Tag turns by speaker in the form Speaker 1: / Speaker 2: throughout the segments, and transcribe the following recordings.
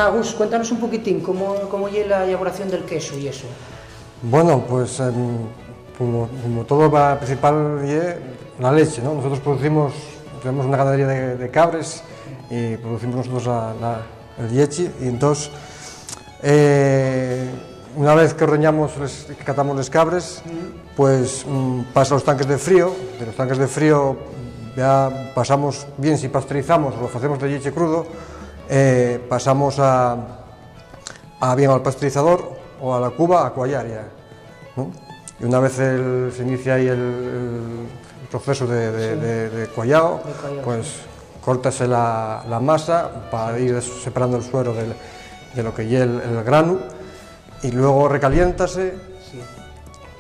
Speaker 1: nada, Gus, cuéntanos un poquitín cómo es la elaboración del queso y eso.
Speaker 2: Bueno, pues como todo va principal es la leche, ¿no? Nosotros tenemos una ganadería de cabres y producimos nosotros el leche, y entonces una vez que ordeñamos, que catamos los cabres, pues pasa a los tanques de frío. De los tanques de frío ya pasamos, bien si pasteurizamos o lo hacemos de leche crudo, pasamos bien al pasteurizador o a la cuba a cuallar ya, ¿no? Y una vez se inicia ahí el proceso de cuallado, pues córtase la masa para ir separando el suero de lo que lleva el grano, y luego recaliéntase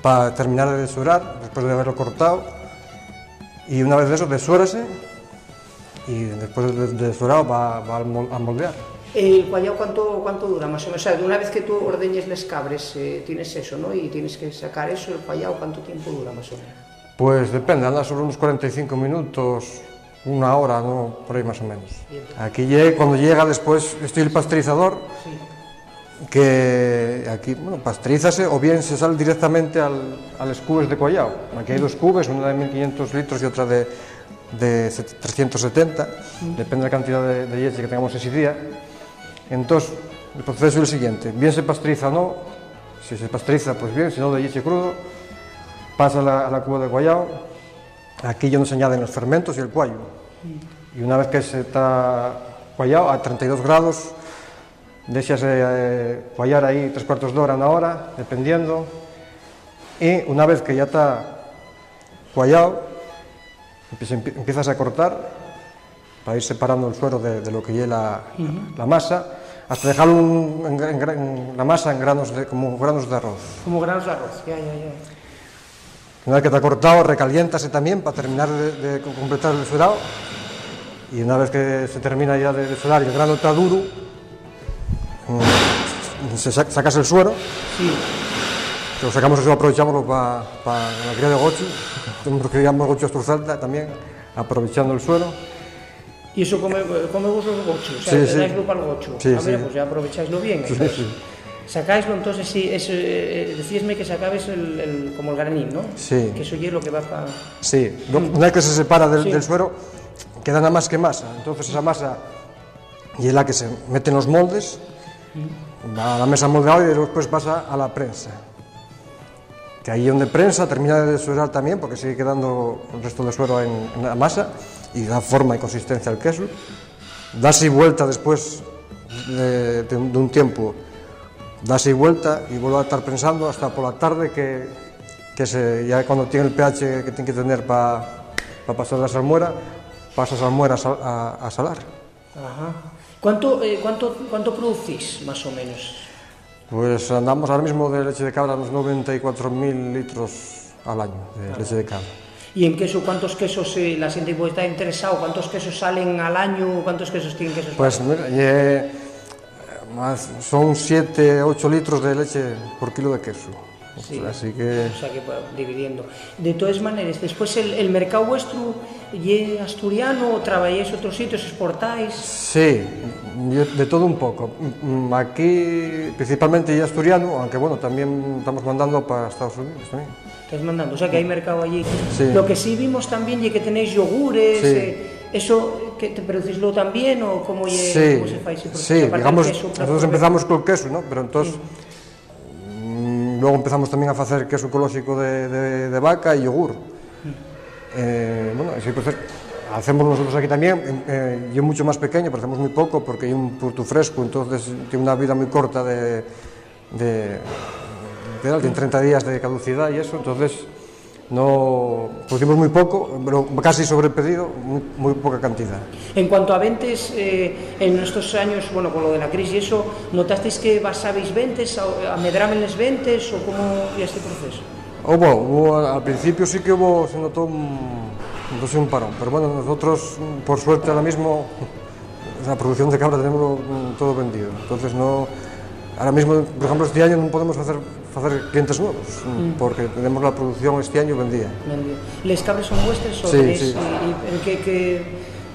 Speaker 2: para terminar de desurar después de haberlo cortado, y una vez de eso desuérase, y después de desurado va a moldear.
Speaker 1: ¿El cuallao cuánto dura más o menos? O sea, una vez que tú ordeñes les cabres, tienes eso, ¿no? Y tienes que sacar eso, el cuallao, ¿cuánto tiempo dura más o menos?
Speaker 2: Pues depende, anda sobre unos 45 minutos, una hora, ¿no? Por ahí más o menos. Aquí cuando llega después, el pasteurizador, que aquí, bueno, pasteurízase o bien se sale directamente a los cubes de cuallao. Aquí hay dos cubes, una de 1500 litros y otra de 370, depende de la cantidad de leche que tengamos ese día. Entonces, el proceso es el siguiente: bien se pasteuriza o no. Si se pasteuriza, pues bien; si no, de leche crudo, pasa a la cuba de cuallao. Aquí ya no se añaden los fermentos y el cuallo. Y una vez que se está cuallao a 32 grados, déjase cuallar ahí 3/4 de hora, una hora, dependiendo. Y una vez que ya está cuallao, empiezas a cortar para ir separando el suero de lo que lleva la masa, hasta dejarlo la masa en como granos de arroz.
Speaker 1: Como granos de arroz, ya.
Speaker 2: Una vez que está cortado, recaliéntase también para terminar de completar el surado, y una vez que se termina ya de surar y el grano está duro, sacas el suero. Lo sacamos y aprovechámoslo para la cría de gochu. Nosotros criamos gochu Asturcelta también, aprovechando el suero.
Speaker 1: ¿Y eso comemos los gochos? O sea,
Speaker 2: sí,
Speaker 1: dáislo para el gocho.
Speaker 2: Sí,
Speaker 1: pues ya aprovecháislo bien.
Speaker 2: Sí.
Speaker 1: Sacáislo, entonces sí, decíasme que sacabais como el granín, ¿no?
Speaker 2: Sí.
Speaker 1: Que eso es lo que va para...
Speaker 2: Sí, una vez que se separa del suero, queda nada más que masa. Entonces esa masa y es la que se mete en los moldes, va a la mesa moldeada y después pasa a la prensa. Que ahí donde prensa termina de desurar también, porque sigue quedando el resto de suero en la masa y da forma y consistencia al queso. Da así vuelta después de un tiempo, da así vuelta y vuelve a estar prensando hasta por la tarde, que ya cuando tiene el pH que tiene que tener para pasar la salmuera, pasa salmuera a salar.
Speaker 1: Ajá. ¿Cuánto producís, más o menos?
Speaker 2: Pues andamos ahora mismo de leche de cabra unos 94.000 litros al año de leche de cabra.
Speaker 1: ¿Y en queso, cuántos quesos, la gente puede estar interesado, cuántos quesos salen al año, cuántos quesos tienen quesos?
Speaker 2: Pues mira, son 7-8 litros de leche por kilo de queso.
Speaker 1: Sí,
Speaker 2: así que...
Speaker 1: O sea que dividiendo. De todas maneras, después el mercado vuestro es asturiano, o trabajáis en otros sitios, exportáis.
Speaker 2: Sí, de todo un poco. Aquí principalmente es asturiano, aunque bueno, también estamos mandando para Estados Unidos también.
Speaker 1: Estáis mandando, o sea que hay mercado allí.
Speaker 2: Sí.
Speaker 1: Lo que sí vimos también es que tenéis yogures,
Speaker 2: sí.
Speaker 1: ¿Eso que te producíslo también o cómo
Speaker 2: Sí,
Speaker 1: se fai?
Speaker 2: Sí, digamos, nosotros empezamos con queso, ¿no? Pero entonces... Luego empezamos también a hacer queso ecológico de vaca y yogur. Bueno, ese proceso hacemos nosotros aquí también. Yo mucho más pequeño, pero hacemos muy poco porque hay un producto fresco, entonces tiene una vida muy corta de 30 días de caducidad y eso, entonces no producimos muy poco, pero casi sobrepedido, muy poca cantidad.
Speaker 1: En cuanto a ventas, en estos años, bueno, con lo de la crisis y eso, ¿notasteis que basabais ventas, amedraban las ventas o cómo ya este proceso?
Speaker 2: Al principio sí que se notó un parón, pero bueno, nosotros por suerte ahora mismo la producción de cabra tenemos todo vendido, entonces no, ahora mismo, por ejemplo, este año no podemos hacer clientes nuevos, porque tenemos la producción este año vendida.
Speaker 1: ¿Les cabras son vuestras o
Speaker 2: sí,
Speaker 1: tenéis,
Speaker 2: sí.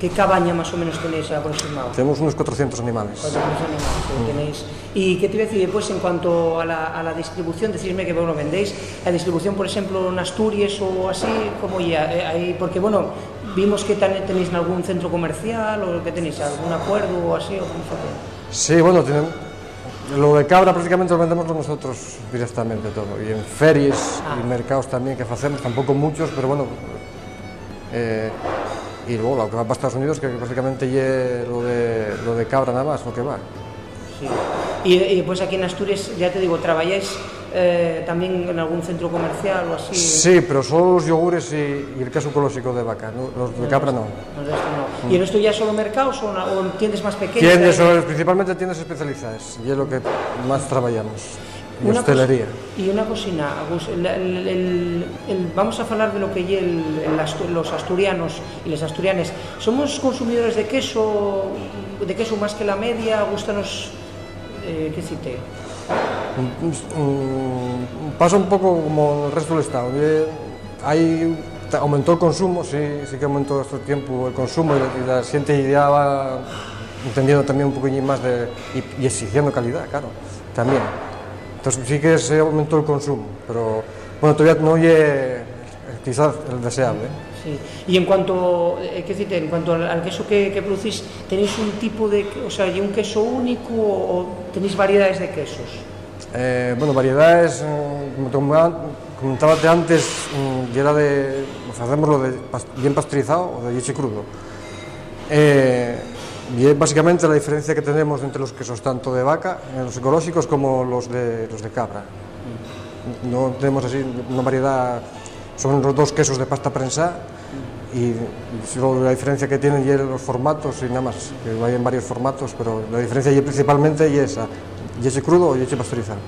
Speaker 1: ¿Qué cabaña más o menos tenéis aproximado?
Speaker 2: Tenemos unos 400 animales.
Speaker 1: 400 animales tenéis. ¿Y qué te iba a decir después en cuanto a la distribución? Decidme que bueno, vendéis la distribución, por ejemplo, en Asturias o así, como ya, porque bueno, vimos que tenéis en algún centro comercial o que tenéis algún acuerdo o así, o cómo fue.
Speaker 2: Sí, bueno, lo de cabra prácticamente lo vendemos nosotros directamente todo, y en ferias y mercados también que hacemos, tampoco muchos, pero bueno, y luego lo que va para Estados Unidos, que prácticamente es lo de cabra nada más, lo que va.
Speaker 1: Sí. Y pues aquí en Asturias, ya te digo, ¿trabajáis también en algún centro comercial o así?
Speaker 2: Sí, pero solo los yogures y el queso ecológico de vaca, ¿no? Los de cabra no.
Speaker 1: ¿Y en esto ya solo mercados o tiendas más pequeñas?
Speaker 2: Tiendas, principalmente tiendas especializadas, y es lo que más trabajamos. Y hostelería.
Speaker 1: Y una cosina, Agus, vamos a hablar de lo que los asturianos y las asturianes. ¿Somos consumidores de queso más que la media? ¿Gustanos, qué cite?
Speaker 2: Pasa un poco como en el resto del Estado. Aumentó el consumo, sí que aumentó este tiempo el consumo, y la gente ya va entendiendo también un poquillo más y exigiendo calidad, claro, también. Entonces sí que se aumentó el consumo, pero bueno, todavía no es quizás el deseable.
Speaker 1: Sí. Y en cuanto, en cuanto al queso que producís, ¿tenéis un tipo de, o sea, un queso único o tenéis variedades de quesos?
Speaker 2: Bueno, variedades, como comentábate antes, hacemos lo de bien pasteurizado o de leche crudo. Y es básicamente la diferencia que tenemos entre los quesos tanto de vaca, los ecológicos, como los de cabra. No tenemos así una variedad, son los dos quesos de pasta prensada, y solo la diferencia que tienen y los formatos y nada más, que hay en varios formatos, pero la diferencia y principalmente es esa, leche crudo o leche pasteurizada.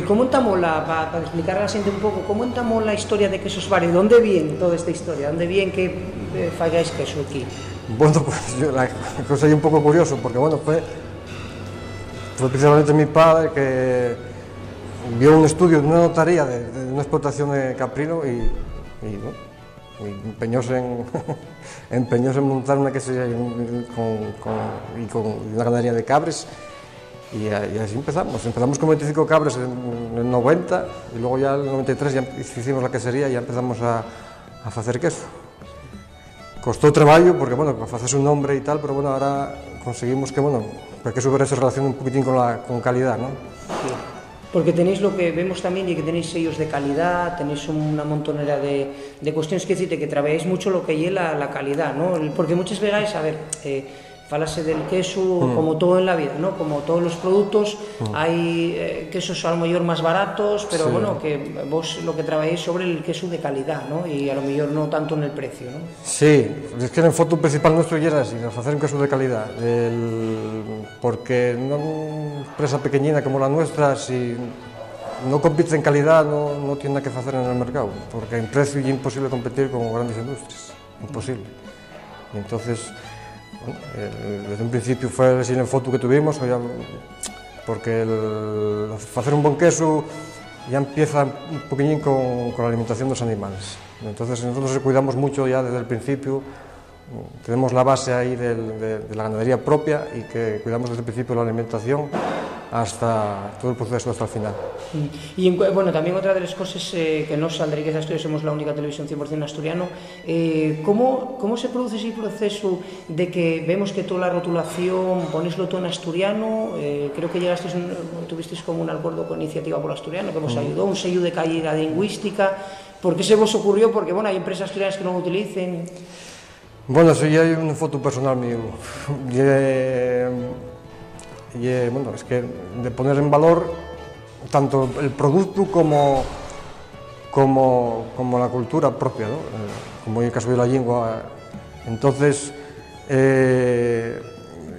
Speaker 1: ¿Cómo entamó para explicar a la gente un poco, cómo entamó la historia de Quesos Bar? ¿Dónde viene toda esta historia? ¿Dónde viene que falláis queso aquí?
Speaker 2: Bueno, pues la cosa es un poco curioso, porque bueno, fue precisamente mi padre que vio un estudio de una notaría de una explotación de caprino y empeñóse en montar una quesería con una ganadería de cabres, y así empezamos con 25 cabres en el 90, y luego ya en el 93 ya hicimos la quesería y ya empezamos a hacer queso. Costó trabajo porque, bueno, para hacerse un nombre y tal, pero bueno, ahora conseguimos que, bueno, el queso se relacione un poquitín con calidad, ¿no?
Speaker 1: Sí. Porque tenéis lo que vemos también, y que tenéis sellos de calidad, tenéis una montonera de cuestiones, que decirte que trabajáis mucho lo que es la calidad, ¿no? Porque muchas veces, a ver, falase del queso como todo en la vida, ¿no? Como todos los productos, hay quesos a lo mejor más baratos, pero sí, bueno, que vos lo que trabajáis sobre el queso de calidad, ¿no? Y a lo mejor no tanto en el precio, ¿no?
Speaker 2: Sí, es que en el foto principal nuestro ya era así, hacer un queso de calidad, porque una empresa pequeñina como la nuestra, si no compite en calidad, no tiene nada que hacer en el mercado, porque en precio es imposible competir con grandes industrias, imposible. Y entonces, bueno, desde un principio fue así en el foto que tuvimos, porque hacer un buen queso ya empieza un poquillín con la alimentación de los animales. Entonces nosotros cuidamos mucho ya desde el principio, tenemos la base ahí de la ganadería propia, y que cuidamos desde el principio la alimentación hasta todo el proceso hasta el final.
Speaker 1: Y bueno, también otra de las cosas que no saldré, que es Asturias, somos la única televisión 100% asturiano, ¿cómo se produce ese proceso de que vemos que toda la rotulación ponéislo todo en asturiano? Creo que tuvisteis como un acuerdo con Iniciativa por Asturiano que os ayudó, un sello de calidad lingüística. ¿Por qué se vos ocurrió? Porque bueno, hay empresas asturianas que no lo utilicen.
Speaker 2: Bueno, eso ya hay una foto personal mío. Bueno, es que de poner en valor tanto el producto como la cultura propia, ¿no? Como en el caso de la lengua. Entonces,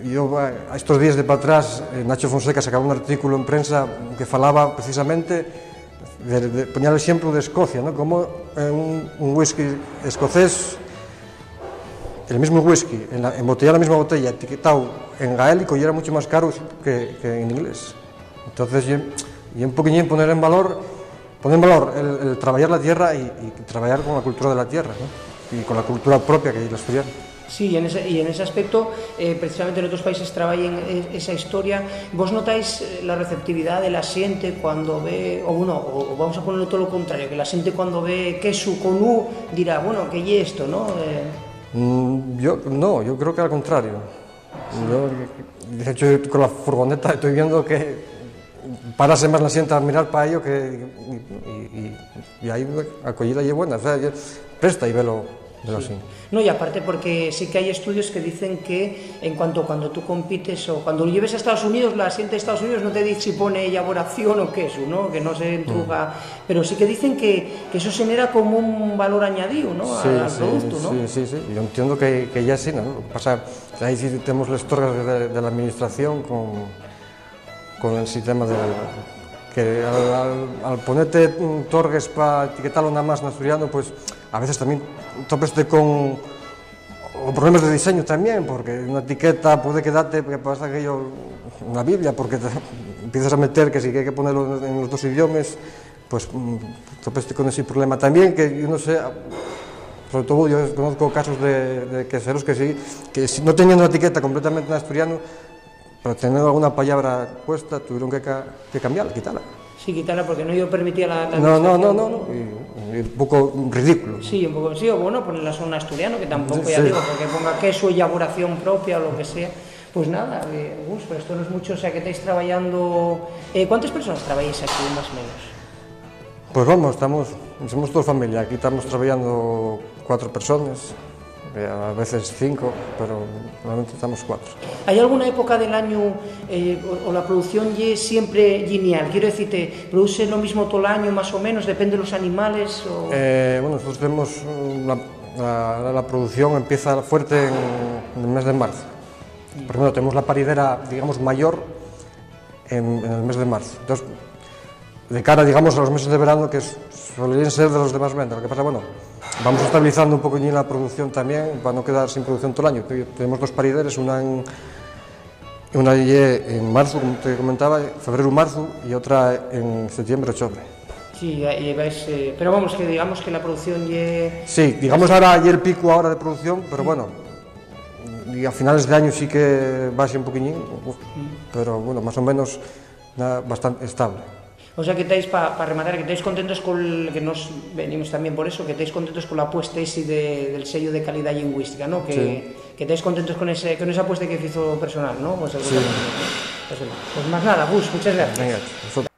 Speaker 2: yo a estos días de para atrás, Nacho Fonseca sacaba un artículo en prensa que falaba precisamente de poner el ejemplo de Escocia, ¿no? Como un whisky escocés, el mismo whisky, embotellar la misma botella, etiquetado en gaélico, y era mucho más caro que en inglés. Entonces, y un poquillín poner en valor el trabajar la tierra y trabajar con la cultura de la tierra, ¿no? Y con la cultura propia que es la asturiana.
Speaker 1: Sí, y en ese aspecto, precisamente en otros países trabajan esa historia. ¿Vos notáis la receptividad de la xente cuando ve, o vamos a ponerlo todo lo contrario, que la xente cuando ve queso con U dirá, bueno, ¿qué es esto, no?
Speaker 2: Yo creo que al contrario. De hecho, con la furgoneta estoy viendo que parase más la xente a mirar para ello y ahí la acogida es buena, o sea, presta y velo así.
Speaker 1: No, y aparte porque sí que hay estudios que dicen que en cuanto cuando tú compites o cuando lo lleves a Estados Unidos, la gente de Estados Unidos no te dice si pone elaboración o queso, ¿no? Que no se entruga, pero sí que dicen que eso genera como un valor añadido, ¿no? Al producto, ¿no?
Speaker 2: Sí, yo entiendo que ya sí, ¿no? Lo que pasa, ahí sí tenemos las torres de la administración con el sistema que al ponerte torres para etiquetarlo nada más en asturiano, pues a veces también topeste con problemas de diseño también, porque una etiqueta puede quedarte, que pasa aquello, una Biblia, porque empiezas a meter que si hay que ponerlo en los dos idiomas, pues topeste con ese problema también, que yo no sé, sobre todo yo conozco casos de queseros que si no tenían una etiqueta completamente en asturiano, pero teniendo alguna palabra puesta, tuvieron que cambiarla, quitarla.
Speaker 1: Sí, quitarla porque no yo permitía la
Speaker 2: No, y un poco ridículo.
Speaker 1: Sí, un poco, sí, o bueno, ponerla solo en asturiano, que tampoco, ya digo, porque ponga queso, elaboración propia o lo que sea. Pues nada, Gus, pero esto no es mucho, o sea, que estáis trabajando... ¿Cuántas personas trabajáis aquí, más o menos?
Speaker 2: Pues vamos, somos toda familia, aquí estamos trabajando 4 personas, a veces 5, pero normalmente estamos 4.
Speaker 1: ¿Hay alguna época del año o la producción es siempre lineal? Quiero decirte, ¿produce lo mismo todo el año más o menos? ¿Depende de los animales? O...
Speaker 2: Bueno, nosotros tenemos la producción empieza fuerte en el mes de marzo. Por ejemplo, tenemos la paridera, digamos, mayor en el mes de marzo. Entonces, de cara, digamos, a los meses de verano, que solían ser de los demás ventas. Lo que pasa, bueno, vamos estabilizando un poquillo la producción también, para no quedar sin producción todo el año. Tenemos 2 parideres, una en marzo, como te comentaba, febrero-marzo, y otra en septiembre-octubre.
Speaker 1: Sí, y vais, pero vamos, que digamos que la producción
Speaker 2: Sí, digamos ahora hay el pico ahora de producción, pero bueno, y a finales de año sí que va a ser un poquillín, pero bueno, más o menos bastante estable.
Speaker 1: O sea que estáis, para rematar, que estáis contentos que nos venimos también por eso, que estáis contentos con la apuesta del sello de calidad lingüística, ¿no? Que estáis contentos con esa apuesta que hizo personal, ¿no? Pues,
Speaker 2: sí.
Speaker 1: Pues más nada, Gus, muchas gracias.
Speaker 2: Venga,